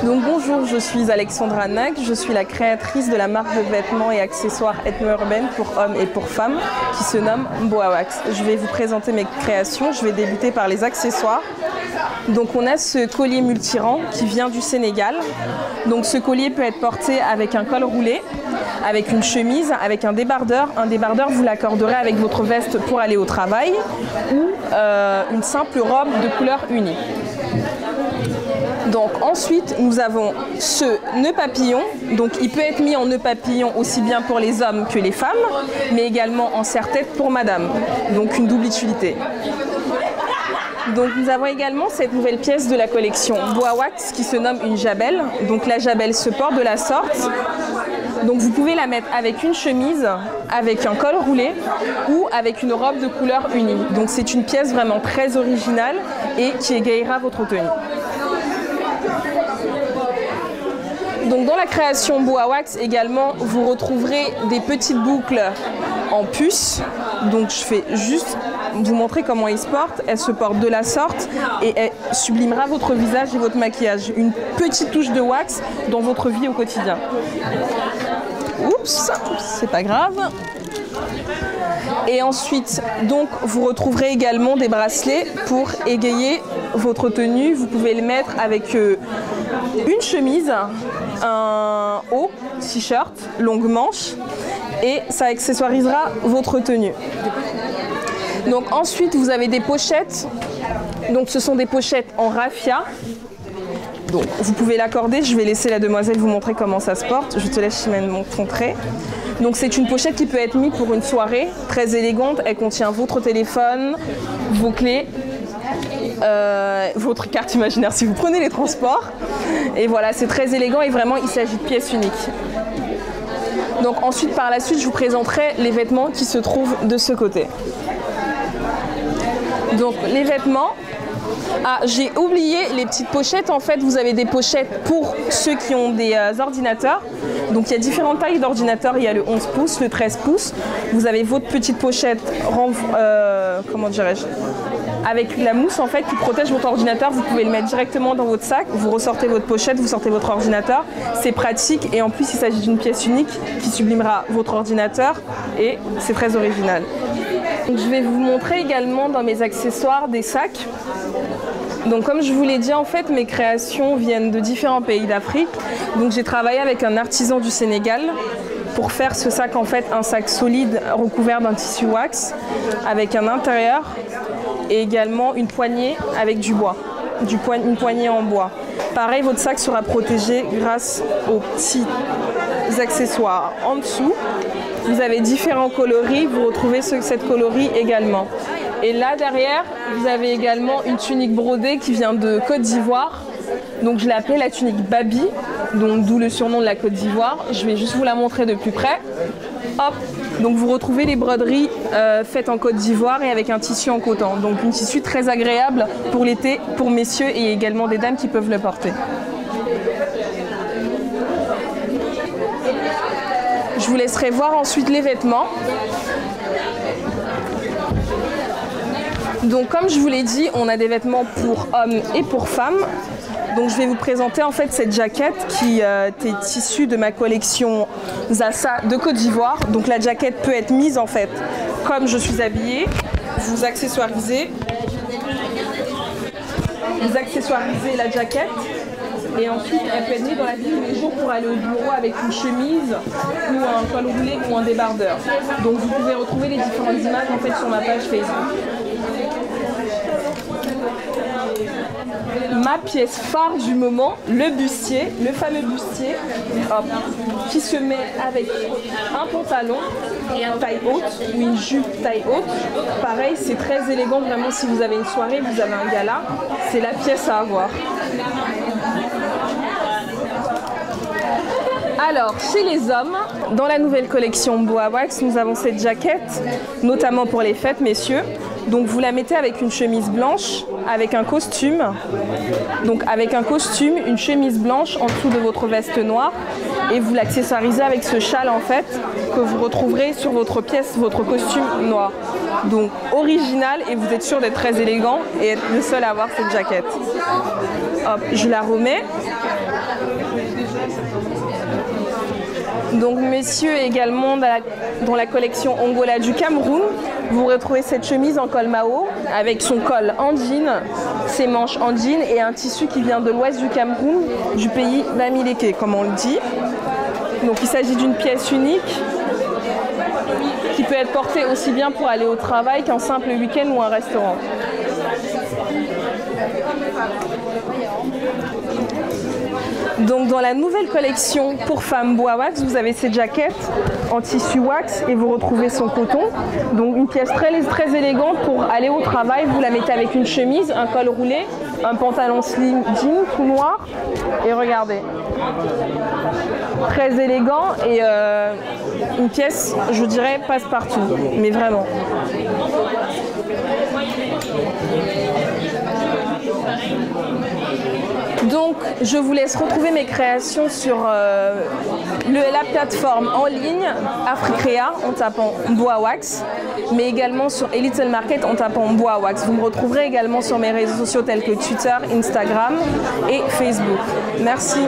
Donc bonjour, je suis Alexandra Nack, je suis la créatrice de la marque de vêtements et accessoires ethno-urbaine pour hommes et pour femmes qui se nomme Boawax. Je vais vous présenter mes créations, je vais débuter par les accessoires. Donc on a ce collier multirang qui vient du Sénégal. Donc ce collier peut être porté avec un col roulé, avec une chemise, avec un débardeur. Un débardeur, vous l'accorderez avec votre veste pour aller au travail ou une simple robe de couleur unie. Donc ensuite, nous avons ce nœud papillon. Donc il peut être mis en nœud papillon aussi bien pour les hommes que les femmes, mais également en serre-tête pour madame. Donc une double utilité. Donc nous avons également cette nouvelle pièce de la collection Boawax qui se nomme une jabelle. Donc la jabelle se porte de la sorte. Donc vous pouvez la mettre avec une chemise, avec un col roulé ou avec une robe de couleur unie. Donc c'est une pièce vraiment très originale et qui égayera votre tenue. Donc dans la création Boawax également, vous retrouverez des petites boucles en puce. Donc je fais juste vous montrer comment elle se porte. Elle se porte de la sorte et elle sublimera votre visage et votre maquillage. Une petite touche de wax dans votre vie au quotidien. Oups, c'est pas grave. Et ensuite, donc, vous retrouverez également des bracelets pour égayer votre tenue. Vous pouvez le mettre avec une chemise, un haut, t-shirt, longue manche et ça accessoirisera votre tenue. Donc ensuite, vous avez des pochettes. Donc ce sont des pochettes en raffia. Donc vous pouvez l'accorder. Je vais laisser la demoiselle vous montrer comment ça se porte. Je te laisse Chimène montrer. Donc c'est une pochette qui peut être mise pour une soirée, très élégante. Elle contient votre téléphone, vos clés, votre carte imaginaire si vous prenez les transports. Et voilà, c'est très élégant et vraiment il s'agit de pièces uniques. Donc ensuite, par la suite, je vous présenterai les vêtements qui se trouvent de ce côté. Donc les vêtements. Ah, j'ai oublié les petites pochettes. En fait, vous avez des pochettes pour ceux qui ont des ordinateurs. Donc, il y a différentes tailles d'ordinateurs. Il y a le 11 pouces, le 13 pouces. Vous avez votre petite pochette, comment dirais-je, avec la mousse en fait qui protège votre ordinateur. Vous pouvez le mettre directement dans votre sac. Vous ressortez votre pochette, vous sortez votre ordinateur. C'est pratique et en plus, il s'agit d'une pièce unique qui sublimera votre ordinateur et c'est très original. Donc, je vais vous montrer également dans mes accessoires des sacs. Donc comme je vous l'ai dit, en fait, mes créations viennent de différents pays d'Afrique. Donc j'ai travaillé avec un artisan du Sénégal pour faire ce sac, en fait, un sac solide recouvert d'un tissu wax avec un intérieur et également une poignée avec du bois, une poignée en bois. Pareil, votre sac sera protégé grâce aux petits accessoires en dessous. Vous avez différents coloris, vous retrouvez cette coloris également. Et là derrière, vous avez également une tunique brodée qui vient de Côte d'Ivoire. Donc je l'ai appelée la tunique Babi, donc d'où le surnom de la Côte d'Ivoire. Je vais juste vous la montrer de plus près. Hop. Donc vous retrouvez les broderies faites en Côte d'Ivoire et avec un tissu en coton. Donc un tissu très agréable pour l'été, pour messieurs et également des dames qui peuvent le porter. Je vous laisserai voir ensuite les vêtements. Donc comme je vous l'ai dit, on a des vêtements pour hommes et pour femmes. Donc je vais vous présenter en fait cette jaquette qui est issue de ma collection Zassa de Côte d'Ivoire. Donc la jaquette peut être mise en fait comme je suis habillée. Vous accessoirisez la jaquette. Et ensuite, elle peut être mise dans la vie de tous les jours pour aller au bureau avec une chemise ou un col roulé ou un débardeur. Donc vous pouvez retrouver les différentes images en fait sur ma page Facebook. Ma pièce phare du moment, le bustier, le fameux bustier, hop, qui se met avec un pantalon et un taille haute ou une jupe taille haute. Pareil, c'est très élégant vraiment si vous avez une soirée, vous avez un gala, c'est la pièce à avoir. Alors, chez les hommes, dans la nouvelle collection Boawax, nous avons cette jaquette, notamment pour les fêtes, messieurs. Donc vous la mettez avec une chemise blanche, avec un costume. Donc avec un costume, une chemise blanche en dessous de votre veste noire. Et vous l'accessoirisez avec ce châle en fait, que vous retrouverez sur votre pièce, votre costume noir. Donc original et vous êtes sûr d'être très élégant et être le seul à avoir cette jaquette. Hop, je la remets. Donc messieurs également dans la collection Ongola du Cameroun, vous retrouvez cette chemise en col Mao avec son col en jean, ses manches en jean et un tissu qui vient de l'ouest du Cameroun, du pays Bamileke comme on le dit. Donc il s'agit d'une pièce unique qui peut être portée aussi bien pour aller au travail qu'un simple week-end ou un restaurant. Donc dans la nouvelle collection pour femmes bois wax, vous avez cette jaquette en tissu wax et vous retrouvez son coton. Donc une pièce très élégante pour aller au travail. Vous la mettez avec une chemise, un col roulé, un pantalon slim jean tout noir. Et regardez, très élégant et une pièce, je dirais, passe-partout, mais vraiment. Donc, je vous laisse retrouver mes créations sur la plateforme en ligne Africrea en tapant bois wax, mais également sur Little Market en tapant bois wax. Vous me retrouverez également sur mes réseaux sociaux tels que Twitter, Instagram et Facebook. Merci.